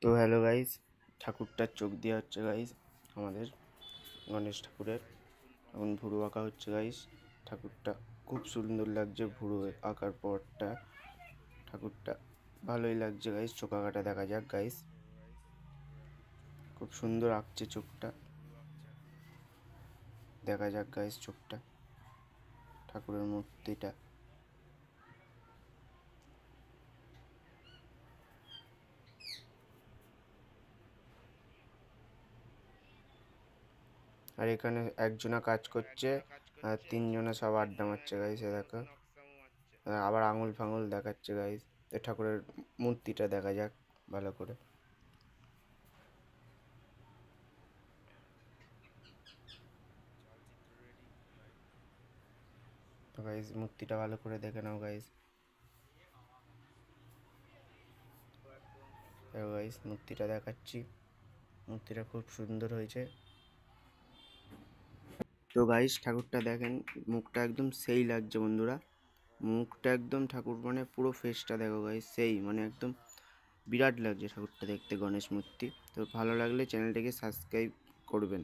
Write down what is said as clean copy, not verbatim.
তো hello guys, ঠাকুরটার চোখ দেওয়া হচ্ছে গাইস। আমাদের গণেশ ঠাকুরের এখন ভুরু আঁকা হচ্ছে গাইস। ঠাকুরটা খুব সুন্দর লাগছে, ভুরু আঁকার পরটা ঠাকুরটা ভালোই লাগছে গাইস। চোখ আঁকাটা দেখা যাক গাইস, খুব সুন্দর আঁকছে চোখটা, দেখা যাক গাইস চোখটা, ঠাকুরের মূর্তিটা। আর এখানে একজনা কাজ করছে আর তিনজনে সব আড্ডা মারছে গাইস। দেখো আবার আঙুল ফাঙুল দেখাচ্ছে গাইস। ঠাকুরের মূর্তিটা দেখা যাক ভালো করে। তো গাইস মূর্তিটা ভালো করে দেখে নাও গাইস। দেখো গাইস মূর্তিটা দেখাচ্ছি, মূর্তিটা খুব সুন্দর হয়েছে। তো গাইস ঠাকুরটা দেখেন, মুখটা একদম সেই লাগছে বন্ধুরা, মুখটা একদম ঠাকুর মানে পুরো ফেসটা দেখো গাইস, সেই মানে একদম বিরাট লাগছে ঠাকুরটা দেখতে, গণেশ মূর্তি। তো ভালো লাগলে চ্যানেলটাকে সাবস্ক্রাইব করবেন।